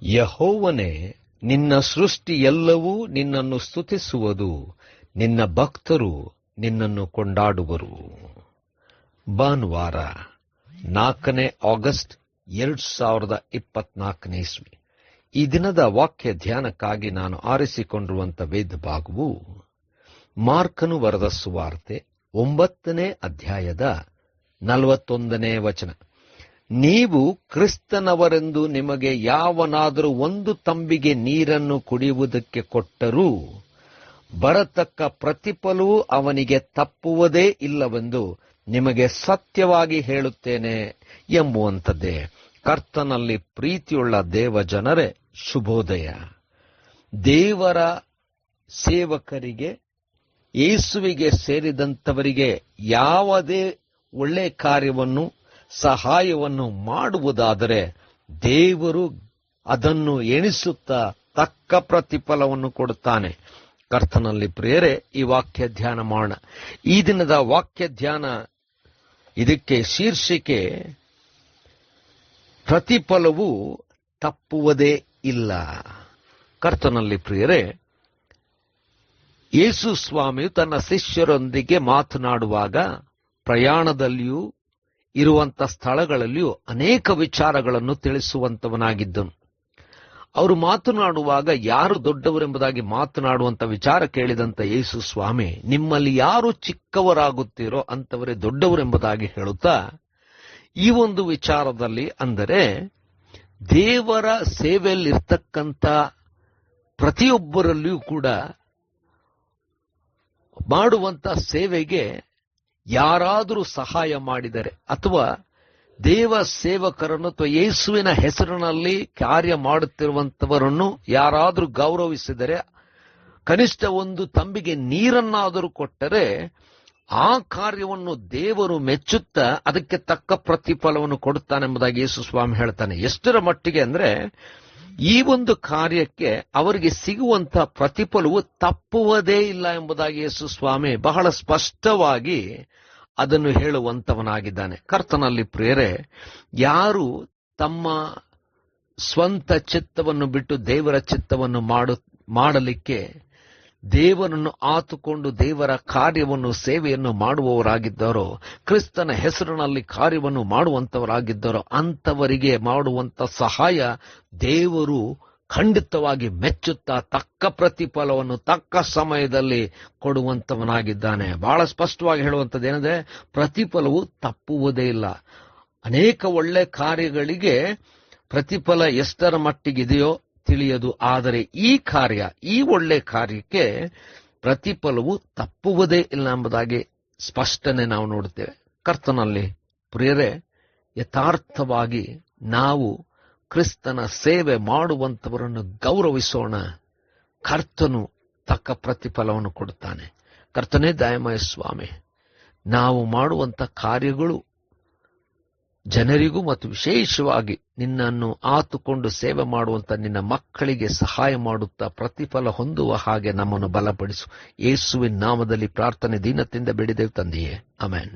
ಯೆಹೋವನೇ, ನಿನ್ನ ಸೃಷ್ಟಿ ಎಲ್ಲವೂ ನಿನ್ನನ್ನು ಸ್ತುತಿಸುವುದು, ನಿನ್ನ ಭಕ್ತರು ನಿನ್ನನ್ನು ಕೊಂಡಾಡುವರು. ಭಾನುವಾರ 4 ಆಗಸ್ಟ್ 2024 ಇಸ್ವಿ. ಈ ದಿನದ ವಾಕ್ಯ ಧ್ಯಾನಕ್ಕಾಗಿ ನಾನು ಆರಿಸಿಕೊಂಡಿರುವಂಥ ವೇದ ಭಾಗವು ಮಾರ್ಕನು ಬರೆದ ಸುವಾರ್ತೆ 9ನೇ ಅಧ್ಯಾಯದ 41ನೇ ವಚನ. ನೀವು ಕ್ರಿಸ್ತನವರೆಂದು ನಿಮಗೆ ಯಾವನಾದರೂ ಒಂದು ತಂಬಿಗೆ ನೀರನ್ನು ಕುಡಿಯುವುದಕ್ಕೆ ಕೊಟ್ಟರೂ ಬರತಕ್ಕ ಪ್ರತಿಫಲವೂ ಅವನಿಗೆ ತಪ್ಪುವುದೇ ಇಲ್ಲವೆಂದು ನಿಮಗೆ ಸತ್ಯವಾಗಿ ಹೇಳುತ್ತೇನೆ ಎಂಬುವಂಥದ್ದೇ. ಕರ್ತನಲ್ಲಿ ಪ್ರೀತಿಯುಳ್ಳ ದೇವ ಜನರೇ, ಶುಭೋದಯ. ದೇವರ ಸೇವಕರಿಗೆ, ಯೇಸುವಿಗೆ ಸೇರಿದಂಥವರಿಗೆ ಯಾವುದೇ ಒಳ್ಳೆ ಕಾರ್ಯವನ್ನು, ಸಹಾಯವನ್ನು ಮಾಡುವುದಾದರೆ ದೇವರು ಅದನ್ನು ಎಣಿಸುತ್ತಾ ತಕ್ಕ ಪ್ರತಿಫಲವನ್ನು ಕೊಡುತ್ತಾನೆ. ಕರ್ತನಲ್ಲಿ ಪ್ರಿಯರೇ, ಈ ವಾಕ್ಯ ಧ್ಯಾನ ಮಾಡೋಣ. ಈ ದಿನದ ವಾಕ್ಯ ಧ್ಯಾನ, ಇದಕ್ಕೆ ಶೀರ್ಷಿಕೆ ಪ್ರತಿಫಲವು ತಪ್ಪುವುದೇ ಇಲ್ಲ. ಕರ್ತನಲ್ಲಿ ಪ್ರಿಯರೇ, ಯೇಸು ಸ್ವಾಮಿಯು ತನ್ನ ಶಿಷ್ಯರೊಂದಿಗೆ ಮಾತನಾಡುವಾಗ ಪ್ರಯಾಣದಲ್ಲಿಯೂ ಇರುವಂಥ ಸ್ಥಳಗಳಲ್ಲಿಯೂ ಅನೇಕ ವಿಚಾರಗಳನ್ನು ತಿಳಿಸುವಂತವನಾಗಿದ್ದನು. ಅವರು ಮಾತನಾಡುವಾಗ ಯಾರು ದೊಡ್ಡವರೆಂಬುದಾಗಿ ಮಾತನಾಡುವಂಥ ವಿಚಾರ ಕೇಳಿದಂಥ ಯೇಸು ಸ್ವಾಮಿ, ನಿಮ್ಮಲ್ಲಿ ಯಾರು ಚಿಕ್ಕವರಾಗುತ್ತೀರೋ ಅಂಥವರೇ ದೊಡ್ಡವರೆಂಬುದಾಗಿ ಹೇಳುತ್ತಾ, ಈ ಒಂದು ವಿಚಾರದಲ್ಲಿ, ಅಂದರೆ ದೇವರ ಸೇವೆಯಲ್ಲಿರ್ತಕ್ಕಂಥ ಪ್ರತಿಯೊಬ್ಬರಲ್ಲಿಯೂ ಕೂಡ ಮಾಡುವಂಥ ಸೇವೆಗೆ ಯಾರಾದರೂ ಸಹಾಯ ಮಾಡಿದರೆ, ಅಥವಾ ದೇವ ಸೇವಕರನ್ನು ಅಥವಾ ಯೇಸುವಿನ ಹೆಸರಿನಲ್ಲಿ ಕಾರ್ಯ ಮಾಡುತ್ತಿರುವಂಥವರನ್ನು ಯಾರಾದರೂ ಗೌರವಿಸಿದರೆ, ಕನಿಷ್ಠ ಒಂದು ತಂಬಿಗೆ ನೀರನ್ನಾದರೂ ಕೊಟ್ಟರೆ ಆ ಕಾರ್ಯವನ್ನು ದೇವರು ಮೆಚ್ಚುತ್ತಾ ಅದಕ್ಕೆ ತಕ್ಕ ಪ್ರತಿಫಲವನ್ನು ಕೊಡುತ್ತಾನೆಂಬುದಾಗಿ ಯೇಸು ಸ್ವಾಮಿ ಹೇಳ್ತಾನೆ. ಎಷ್ಟರ ಮಟ್ಟಿಗೆ ಅಂದರೆ, ಈ ಒಂದು ಕಾರ್ಯಕ್ಕೆ ಅವರಿಗೆ ಸಿಗುವಂಥ ಪ್ರತಿಫಲವು ತಪ್ಪುವುದೇ ಇಲ್ಲ ಎಂಬುದಾಗಿ ಯೇಸು ಸ್ವಾಮಿ ಬಹಳ ಸ್ಪಷ್ಟವಾಗಿ ಅದನ್ನು ಹೇಳುವಂತವನಾಗಿದ್ದಾನೆ. ಕರ್ತನಲ್ಲಿ ಪ್ರಿಯರೇ, ಯಾರು ತಮ್ಮ ಸ್ವಂತ ಚಿತ್ತವನ್ನು ಬಿಟ್ಟು ದೇವರ ಚಿತ್ತವನ್ನು ಮಾಡಲಿಕ್ಕೆ ದೇವರನ್ನು ಆತುಕೊಂಡು ದೇವರ ಕಾರ್ಯವನ್ನು, ಸೇವೆಯನ್ನು ಮಾಡುವವರಾಗಿದ್ದಾರೋ, ಕ್ರಿಸ್ತನ ಹೆಸರಿನಲ್ಲಿ ಕಾರ್ಯವನ್ನು ಮಾಡುವಂಥವರಾಗಿದ್ದಾರೋ ಅಂಥವರಿಗೆ ಮಾಡುವಂಥ ಸಹಾಯ ದೇವರು ಖಂಡಿತವಾಗಿ ಮೆಚ್ಚುತ್ತಾ ತಕ್ಕ ಪ್ರತಿಫಲವನ್ನು ತಕ್ಕ ಸಮಯದಲ್ಲಿ ಕೊಡುವಂಥವನಾಗಿದ್ದಾನೆ. ಬಹಳ ಸ್ಪಷ್ಟವಾಗಿ ಹೇಳುವಂಥದ್ದು ಏನಂದ್ರೆ, ಪ್ರತಿಫಲವು ತಪ್ಪುವುದೇ ಇಲ್ಲ. ಅನೇಕ ಒಳ್ಳೆ ಕಾರ್ಯಗಳಿಗೆ ಪ್ರತಿಫಲ ಎಷ್ಟರ ಮಟ್ಟಿಗಿದೆಯೋ ತಿಳಿಯದು, ಆದರೆ ಈ ಕಾರ್ಯ, ಈ ಒಳ್ಳೆ ಕಾರ್ಯಕ್ಕೆ ಪ್ರತಿಫಲವು ತಪ್ಪುವುದೇ ಇಲ್ಲ ಎಂಬುದಾಗಿ ಸ್ಪಷ್ಟನೆ ನಾವು ನೋಡುತ್ತೇವೆ. ಕರ್ತನಲ್ಲಿ ಪ್ರಿಯರೇ, ಯಥಾರ್ಥವಾಗಿ ನಾವು ಕ್ರಿಸ್ತನ ಸೇವೆ ಮಾಡುವಂಥವರನ್ನು ಗೌರವಿಸೋಣ. ಕರ್ತನು ತಕ್ಕ ಪ್ರತಿಫಲವನ್ನು ಕೊಡುತ್ತಾನೆ. ಕರ್ತನೇ ದಯಾಮಯ ಸ್ವಾಮಿ, ನಾವು ಮಾಡುವಂಥ ಕಾರ್ಯಗಳು ಜನರಿಗೂ ಮತ್ತು ವಿಶೇಷವಾಗಿ ನಿನ್ನನ್ನು ಆತುಕೊಂಡು ಸೇವೆ ಮಾಡುವಂಥ ನಿನ್ನ ಮಕ್ಕಳಿಗೆ ಸಹಾಯ ಮಾಡುತ್ತಾ ಪ್ರತಿಫಲ ಹೊಂದುವ ಹಾಗೆ ನಮ್ಮನ್ನು ಬಲಪಡಿಸು. ಯೇಸುವಿನ ನಾಮದಲ್ಲಿ ಪ್ರಾರ್ಥನೆ ದೀನತೆಯಿಂದ ಬೇಡಿದೆವು ತಂದೆಯೇ, ಆಮೆನ್.